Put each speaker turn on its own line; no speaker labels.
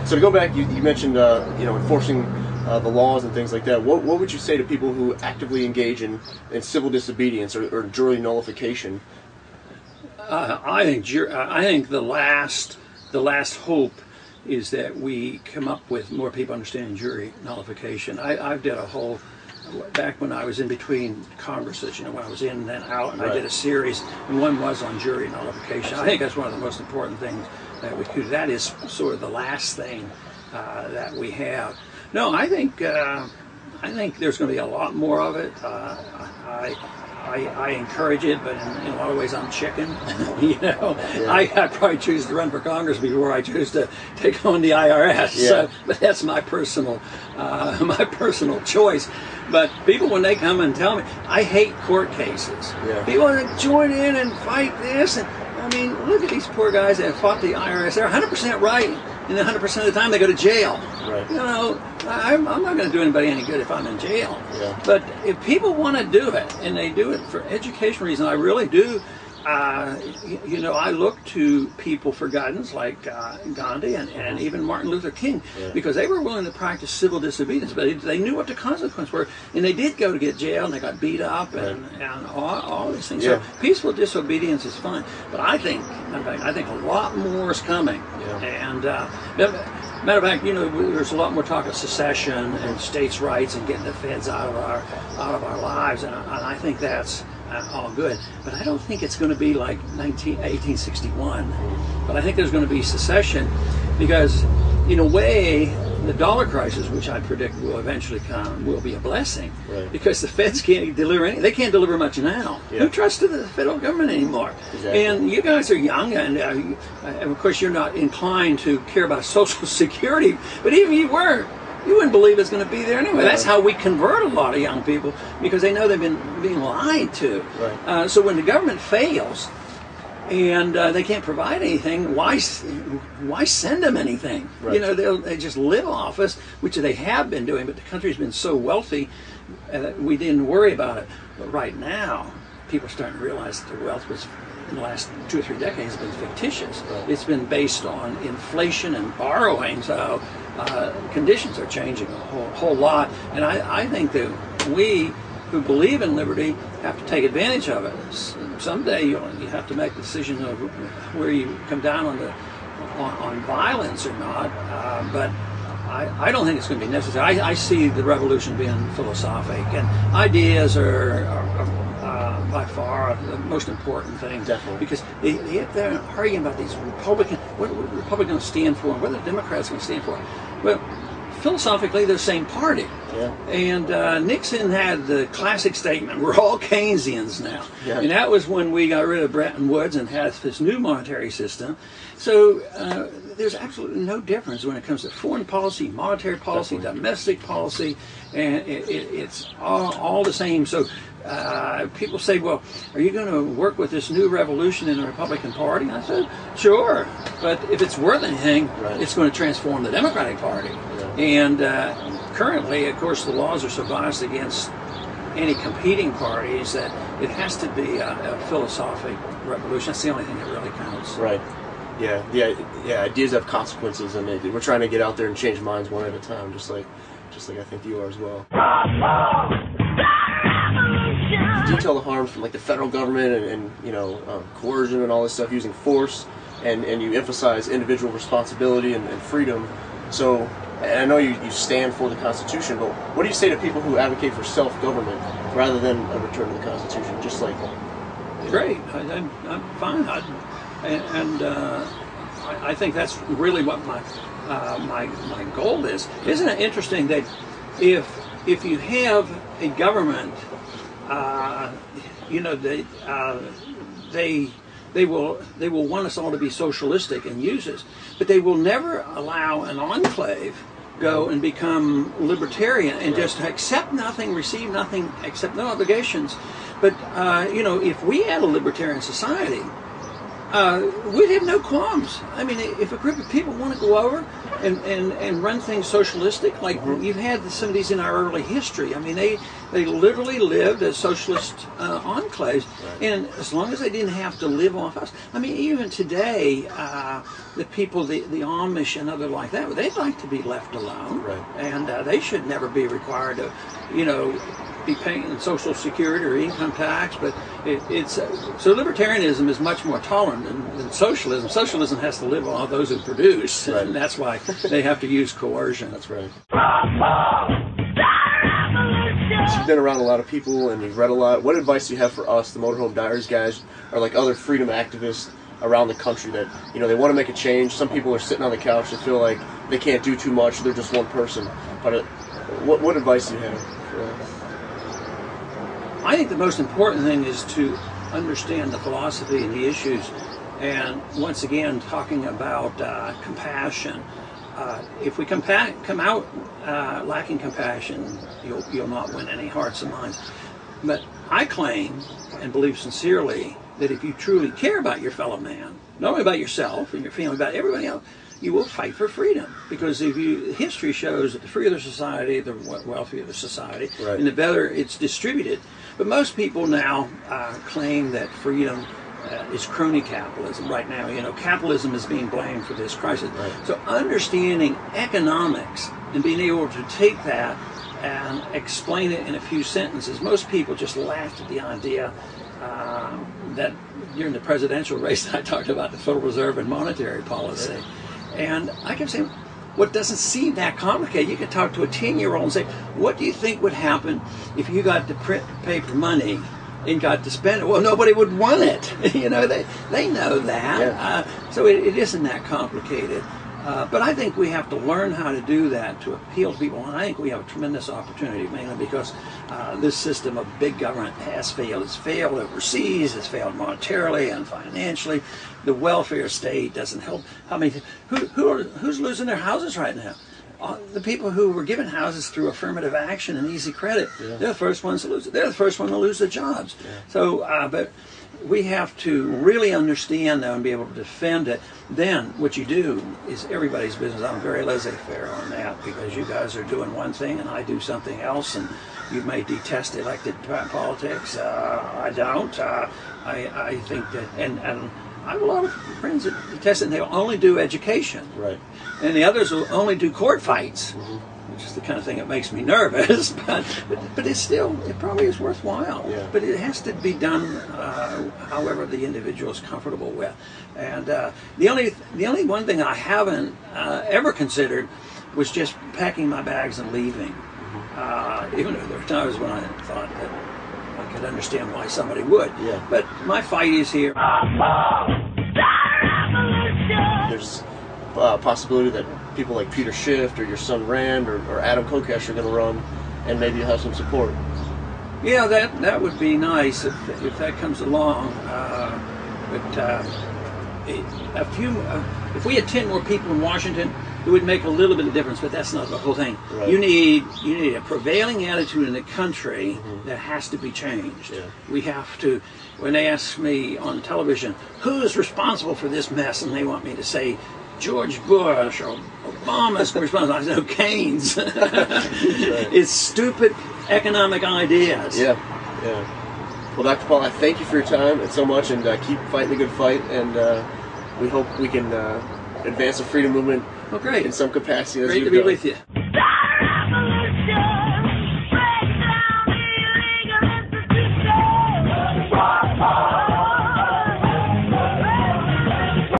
So to go back, you mentioned enforcing the laws and things like that. What would you say to people who actively engage in civil disobedience or jury nullification?
I think the last hope is that we come up with more people understanding jury nullification. I've did a whole, back when I was in between Congresses, when I was in and then out, and I did a series, and one was on jury nullification. I think that's one of the most important things that we could. That is sort of the last thing that we have. No, I think there's going to be a lot more of it. I encourage it, but in a lot of ways I'm chicken. I probably choose to run for Congress before I choose to take on the IRS.
Yeah.
So, but that's my personal choice. But people, when they come and tell me, I hate court cases.
Yeah.
People want to join in and fight this, and I mean, look at these poor guys that fought the IRS. They're 100% right, and 100% of the time they go to jail.
Right.
I'm not going to do anybody any good if I'm in jail.
Yeah.
But if people want to do it, and they do it for education reasons, I really do. I look to people for guidance like Gandhi and even Martin Luther King, because they were willing to practice civil disobedience, but they knew what the consequences were, and they did go to get jail, and they got beat up, and all these things.
Yeah.
So peaceful disobedience is fine, but I think a lot more is coming.
Yeah.
And matter of fact, there's a lot more talk of secession and states' rights and getting the feds out of our lives, and I think that's all good, but I don't think it's going to be like 1861. But I think there's going to be secession, because in a way the dollar crisis, which I predict will eventually come, will be a blessing, because the feds can't deliver anything. They can't deliver much now. Who trusts the federal government anymore?
Exactly.
And you guys are young, and of course you're not inclined to care about Social Security, but even if you were, you wouldn't believe it's going to be there anyway. That's how we convert a lot of young people, because they know they've been being lied to.
Right.
So when the government fails and they can't provide anything, why send them anything?
Right.
They just live off us, which they have been doing, but the country's been so wealthy that we didn't worry about it. But right now, people are starting to realize that the wealth was, in the last 2 or 3 decades, has been fictitious.
Right.
It's been based on inflation and borrowing, so conditions are changing a whole lot, and I think that we who believe in liberty have to take advantage of it. Someday you have to make the decision of where you come down on violence or not, but I don't think it's going to be necessary. I see the revolution being philosophic, and ideas are by far the most important thing.
Definitely.
Because they're arguing about these Republicans, what the Republicans stand for, and what the Democrats are going to stand for. Well, philosophically, they're the same party.
Yeah.
And Nixon had the classic statement, we're all Keynesians now.
Yeah.
And that was when we got rid of Bretton Woods and had this new monetary system. So there's absolutely no difference when it comes to foreign policy, monetary policy, domestic policy, and it's all the same. So people say, well, are you going to work with this new revolution in the Republican Party? I said, sure, but if it's worth anything, it's going to transform the Democratic Party. And currently, of course, the laws are so biased against any competing parties that it has to be a philosophic revolution. That's the only thing that really counts.
Right. Yeah. Ideas have consequences, and we're trying to get out there and change minds one at a time, just like I think you are as well. You detail the harms from like the federal government and coercion and all this stuff, using force, and you emphasize individual responsibility and freedom. So, and I know you stand for the Constitution, but what do you say to people who advocate for self-government rather than a return to the Constitution? Just like
great, I'm fine, I think that's really what my goal is. Isn't it interesting that if you have a government, they will want us all to be socialistic and use us, but they will never allow an enclave go and become libertarian and just accept nothing, receive nothing, accept no obligations. But if we had a libertarian society, we'd have no qualms. I mean, if a group of people want to go over and run things socialistic, like you've had some of these in our early history. I mean, they literally lived as socialist enclaves, and as long as they didn't have to live off us. I mean, even today, the people, the Amish and other like that, they'd like to be left alone, and they should never be required to, be paying Social Security or income tax, but so libertarianism is much more tolerant than socialism. Socialism has to live on those who produce, and that's why they have to use coercion.
That's right. So you've been around a lot of people and you've read a lot. What advice do you have for us, the Motorhome Diaries guys, or like other freedom activists around the country that, they want to make a change? Some people are sitting on the couch and feel like they can't do too much, they're just one person. But what advice do you have for us?
I think the most important thing is to understand the philosophy and the issues, and once again talking about compassion. If we come out lacking compassion, you'll not win any hearts and minds. But I claim and believe sincerely that if you truly care about your fellow man, not only about yourself and your family, about everybody else, you will fight for freedom. Because history shows that the freer the society, the wealthier the society, and the better it's distributed. But most people now claim that freedom is crony capitalism right now. Capitalism is being blamed for this crisis. So understanding economics and being able to take that and explain it in a few sentences. Most people just laughed at the idea that during the presidential race I talked about the Federal Reserve and monetary policy. And I kept saying, what doesn't seem that complicated? You could talk to a 10-year-old and say, what do you think would happen if you got to print paper money and got to spend it? Well, nobody would want it. They know that. So it isn't that complicated. But I think we have to learn how to do that to appeal to people. And I think we have a tremendous opportunity, mainly because this system of big government has failed. It's failed overseas. It's failed monetarily and financially. The welfare state doesn't help. Who's losing their houses right now? The people who were given houses through affirmative action and easy credit, they're the first ones to lose it. They're the first one to lose their jobs. So, but we have to really understand, though, and be able to defend it. Then what you do is everybody's business. I'm very laissez-faire on that, because you guys are doing one thing and I do something else, and you may detest elected politics. I don't. I think that, and I have a lot of friends that detest it, and they'll only do education. And the others will only do court fights, which is the kind of thing that makes me nervous. But it probably is worthwhile. But it has to be done however the individual is comfortable with. And the only one thing I haven't ever considered was just packing my bags and leaving. Even though there were times when I thought that I could understand why somebody would. But my fight is here.
There's a possibility that people like Peter Schiff or your son Rand or Adam Kokesh are going to run, and maybe you'll have some support.
Yeah, that would be nice if that comes along. If we had 10 more people in Washington, it would make a little bit of difference, but that's not the whole thing. You need a prevailing attitude in the country that has to be changed. We have to. When they ask me on television, who is responsible for this mess, and they want me to say George Bush or Obama's responsible, I say, no, Keynes. It's stupid economic ideas.
Well, Dr. Paul, I thank you for your time so much, and keep fighting the good fight, and we hope we can advance the freedom movement in some capacity.
Great to be with you.